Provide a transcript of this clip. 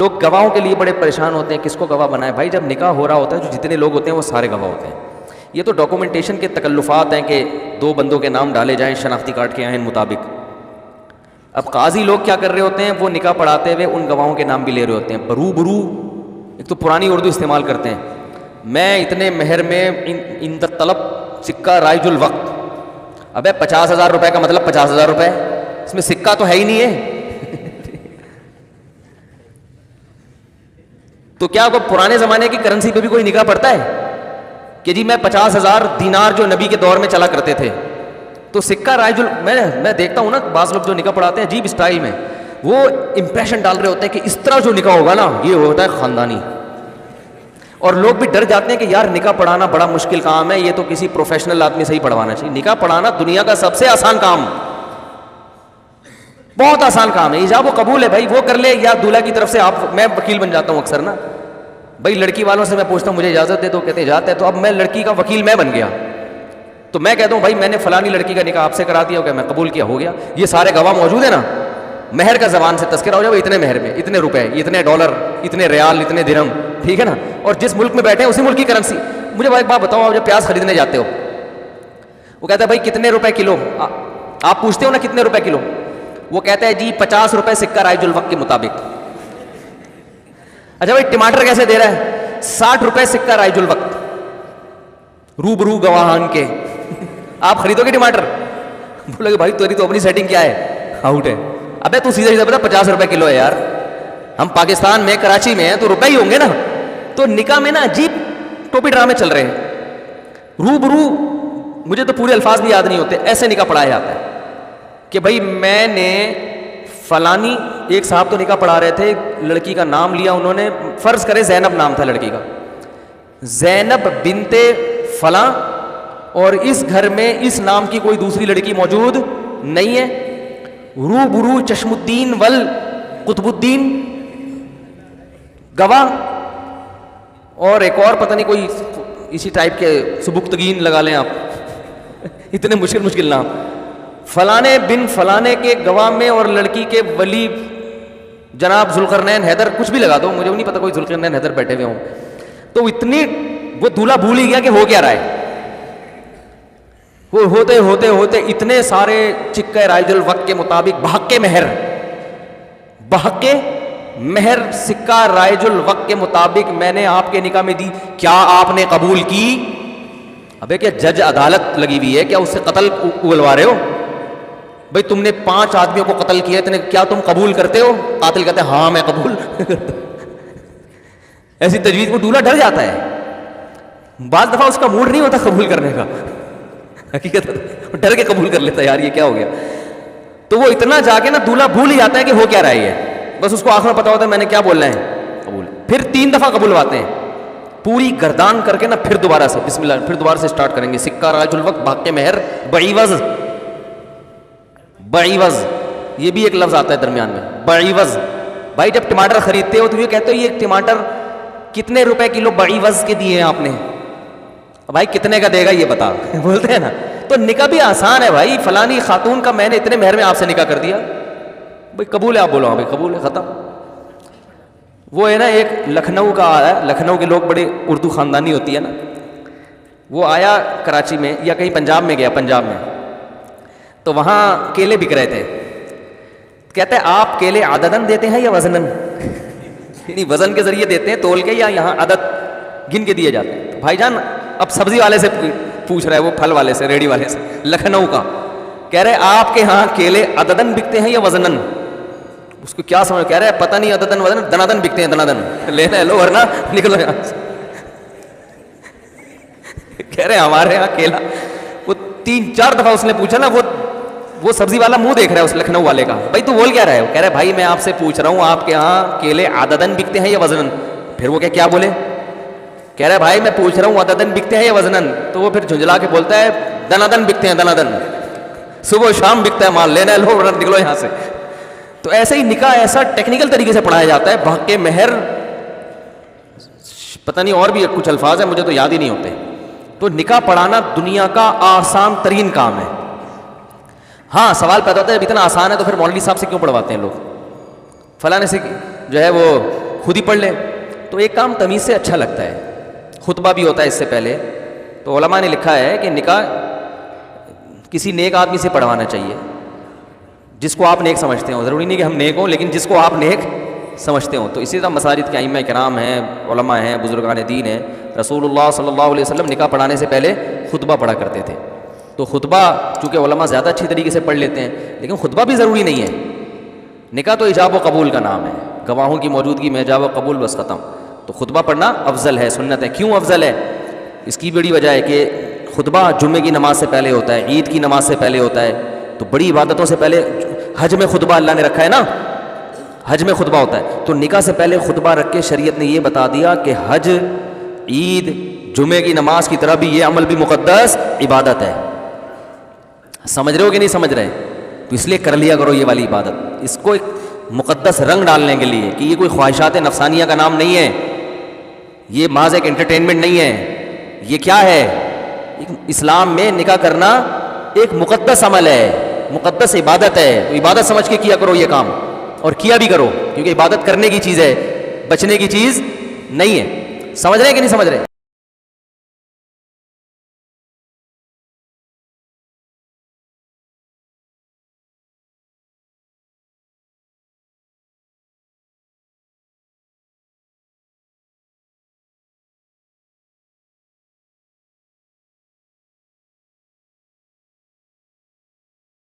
لوگ گواہوں کے لیے بڑے پریشان ہوتے ہیں، کس کو گواہ بنائے؟ بھائی جب نکاح ہو رہا ہوتا ہے جو جتنے لوگ ہوتے ہیں وہ سارے گواہ ہوتے ہیں. یہ تو ڈاکومنٹیشن کے تکلفات ہیں کہ 2 بندوں کے نام ڈالے جائیں شناختی کارڈ کے عین مطابق. اب قاضی لوگ کیا کر رہے ہوتے ہیں؟ وہ نکاح پڑھاتے ہوئے ان گواہوں کے نام بھی لے رہے ہوتے ہیں برو. ایک تو پرانی اردو استعمال کرتے ہیں، میں اتنے مہر میں ان طلب سکہ رائج الوقت. ابے 50,000 روپے کا مطلب 50,000 روپے، اس میں سکہ تو ہے ہی نہیں ہے. تو کیا وہ پرانے زمانے کی کرنسی پہ بھی کوئی نکاح پڑتا ہے کہ جی میں 50,000 دینار جو نبی کے دور میں چلا کرتے تھے تو سکہ رائج میں دیکھتا ہوں نا بعض لوگ جو نکاح پڑھاتے ہیں عجیب اسٹائل میں وہ امپریشن ڈال رہے ہوتے ہیں کہ اس طرح جو نکاح ہوگا نا یہ ہوتا ہے خاندانی. اور لوگ بھی ڈر جاتے ہیں کہ یار نکاح پڑھانا بڑا مشکل کام ہے، یہ تو کسی پروفیشنل آدمی سے ہی پڑھوانا چاہیے. نکاح پڑھانا دنیا کا سب سے آسان کام، بہت آسان کام ہے. ایجاب و قبول ہے بھائی، وہ کر لے یا دولہا کی طرف سے آپ. میں وکیل بن جاتا ہوں اکثر نا بھائی، لڑکی والوں سے میں پوچھتا ہوں مجھے اجازت دے تو کہتے اجازت ہے. تو اب میں لڑکی کا وکیل میں بن گیا تو میں کہتا ہوں بھائی میں نے فلانی لڑکی کا نکاح آپ سے کرا دیا، میں قبول کیا، ہو گیا. یہ سارے گواہ موجود ہیں نا، مہر کا زبان سے تذکرہ ہو جائے، اتنے مہر میں اتنے روپے، اتنے ڈالر، اتنے ریال، اتنے درہم، ٹھیک ہے نا. اور جس ملک میں بیٹھے ہیں اسی ملک کی کرنسی. مجھے ایک بات بتاؤ، آپ جب پیاز خریدنے جاتے ہو وہ کہتا ہے بھائی کتنے روپے کلو؟ آپ پوچھتے ہو نا کتنے روپے کلو؟ وہ کہتا ہے جی 50 روپے سکہ رائج الوقت کے مطابق. اچھا بھائی ٹماٹر کیسے دے رہا ہے؟ 60 روپے سکہ رائج الوقت روبرو گواہان کے. آپ خریدو گے ٹماٹر؟ بولے کہ بھائی تیری تو اپنی سیٹنگ کیا ہے، آؤٹ ہے. ابے تو سیدھا بتا 50 روپے کلو ہے یار، ہم پاکستان میں کراچی میں ہیں تو روپے ہی ہوں گے نا. تو نکاح میں نا عجیب ٹوپی ڈرامے چل رہے ہیں. روبرو مجھے تو پورے الفاظ بھی یاد نہیں ہوتے، ایسے نکاح پڑھایا جاتا ہے کہ بھائی میں نے فلانی. ایک صاحب تو نکاح پڑھا رہے تھے، لڑکی کا نام لیا انہوں نے، فرض کرے زینب نام تھا لڑکی کا، زینب بنت فلاں، اور اس گھر میں اس نام کی کوئی دوسری لڑکی موجود نہیں ہے. روبرو چشم الدین ول قطب الدین گواہ، اور ایک اور پتہ نہیں کوئی اسی ٹائپ کے سبکتگین لگا لیں آپ، اتنے مشکل نام. فلانے بن فلانے کے گواہ میں اور لڑکی کے ولی جناب ذوالقرنین حیدر، کچھ بھی لگا دو، مجھے نہیں پتا کوئی ذوالقرنین حیدر بیٹھے ہوئے ہوں. تو اتنی وہ دولہا بھول ہی گیا کہ ہو کیا رہا ہے. وہ ہوتے ہوتے ہوتے اتنے سارے چکہ رائج الوقت کے مطابق بحق مہر سکہ رائج الوقت کے مطابق میں نے آپ کے نکاح میں دی، کیا آپ نے قبول کی؟ ابے کیا جج عدالت لگی ہوئی ہے کیا؟ اس سے قتل اگلوا رہے ہو؟ بھئی تم نے 5 آدمیوں کو قتل کیا، اتنے کیا تم قبول کرتے ہو؟ قاتل کہتے ہیں ہاں میں قبول. ایسی تجویز کو دولہا ڈر جاتا ہے. بعض دفعہ اس کا موڈ نہیں ہوتا قبول کرنے کا، حقیقت ڈر کے قبول کر لیتا ہے یار یہ کیا ہو گیا. تو وہ اتنا جا کے نا دولہا بھول ہی جاتا ہے کہ ہو کیا رہا ہے. بس اس کو آخر میں پتا ہوتا ہے میں نے کیا بولنا ہے، قبول. پھر 3 دفعہ قبولواتے ہیں پوری گردان کر کے نا، پھر دوبارہ سے بسم اللہ، پھر دوبارہ سے سٹارٹ کریں گے. سکہ رائج الوقت بحق مہر بعیوض، یہ بھی ایک لفظ آتا ہے درمیان میں، بعیوض. بھائی جب ٹماٹر خریدتے ہو تو یہ کہتے ہو یہ ٹماٹر کتنے روپے کلو بعیوض کے دیے ہیں آپ نے؟ بھائی کتنے کا دے گا یہ بتا، بولتے ہیں نا. تو نکاح بھی آسان ہے بھائی. فلانی خاتون کا میں نے اتنے مہر میں آپ سے نکاح کر دیا، بھائی قبول ہے؟ آپ بولو ہاں بھائی قبول ہے، ختم. وہ ہے نا ایک لکھنؤ کا آیا، لکھنؤ کے لوگ بڑے اردو خاندانی ہوتی ہے نا، وہ آیا کراچی میں یا کہیں پنجاب میں گیا، پنجاب میں تو وہاں کیلے بک رہے تھے. کہتے ہیں آپ کیلے عددن دیتے ہیں یا وزنن؟ یعنی وزن کے ذریعے دیتے ہیں تول کے، یا یہاں عدد گن کے دیے جاتے ہیں؟ بھائی جان اب سبزی والے سے پوچھ رہا ہے، وہ پھل والے سے، ریڈی والے سے، لکھنؤ کا. کہہ رہے آپ کے ہاں کیلے عددن بکتے ہیں یا وزنن؟ اس کو کیا سمجھ، کہہ رہے پتہ نہیں عددن وزنن، دنادن بکتے ہیں، دنادن لینا لو ورنہ نکلو یہاں سے. کہہ رہے ہمارے ہاں کیلا. وہ 3-4 دفعہ اس نے پوچھا نا، وہ سبزی والا منہ دیکھ رہا ہے اس لکھنؤ والے کا، بھائی تو بول کیا رہا ہے؟ کہہ رہے بھائی میں آپ سے پوچھ رہا ہوں آپ کے ہاں کیلے عددن بکتے ہیں یا وزنن؟ پھر وہ کیا بولے؟ کہہ رہا ہے بھائی میں پوچھ رہا ہوں عددن بکتے ہیں یا وزنن؟ تو وہ پھر جھنجلا کے بولتا ہے دنادن بکتے ہیں، دنادن، صبح و شام بکتا ہے مال، لینا ہے لو ورنہ نکلو یہاں سے. تو ایسے ہی نکاح ایسا ٹیکنیکل طریقے سے پڑھایا جاتا ہے. بحق مہر، پتہ نہیں اور بھی کچھ الفاظ ہیں مجھے تو یاد ہی نہیں ہوتے. تو نکاح پڑھانا دنیا کا آسان ترین کام ہے. ہاں سوال پیدا ہوتا ہے جب اتنا آسان ہے تو پھر مولوی صاحب سے کیوں پڑھواتے ہیں لوگ؟ فلاں سے جو ہے وہ خود ہی پڑھ لے. تو ایک کام تمیز سے اچھا لگتا ہے. خطبہ بھی ہوتا ہے اس سے پہلے. تو علماء نے لکھا ہے کہ نکاح کسی نیک آدمی سے پڑھوانا چاہیے, جس کو آپ نیک سمجھتے ہوں. ضروری نہیں کہ ہم نیک ہوں, لیکن جس کو آپ نیک سمجھتے ہوں. تو اسی طرح مساجد کے ائمہ کرام ہیں, علماء ہیں, بزرگان دین ہیں. رسول اللہ صلی اللہ علیہ وسلم نکاح پڑھانے سے پہلے خطبہ پڑھا کرتے تھے. تو خطبہ چونکہ علماء زیادہ اچھی طریقے سے پڑھ لیتے ہیں, لیکن خطبہ بھی ضروری نہیں ہے. نکاح تو ایجاب و قبول کا نام ہے, گواہوں کی موجودگی میں ایجاب و قبول بس ختم. تو خطبہ پڑھنا افضل ہے, سنت ہے. کیوں افضل ہے؟ اس کی بڑی وجہ ہے کہ خطبہ جمعے کی نماز سے پہلے ہوتا ہے, عید کی نماز سے پہلے ہوتا ہے. تو بڑی عبادتوں سے پہلے, حج میں خطبہ اللہ نے رکھا ہے نا, حج میں خطبہ ہوتا ہے. تو نکاح سے پہلے خطبہ رکھ کے شریعت نے یہ بتا دیا کہ حج, عید, جمعے کی نماز کی طرح بھی یہ عمل بھی مقدس عبادت ہے. سمجھ رہے ہو کہ نہیں سمجھ رہے؟ تو اس لیے کر لیا کرو یہ والی عبادت, اس کو ایک مقدس رنگ ڈالنے کے لیے, کہ یہ کوئی خواہشات نفسانیہ کا نام نہیں ہے, یہ محض ایک انٹرٹینمنٹ نہیں ہے. یہ کیا ہے؟ اسلام میں نکاح کرنا ایک مقدس عمل ہے, مقدس عبادت ہے. تو عبادت سمجھ کے کیا کرو یہ کام, اور کیا بھی کرو, کیونکہ عبادت کرنے کی چیز ہے, بچنے کی چیز نہیں ہے. سمجھ رہے ہیں کہ نہیں سمجھ رہے؟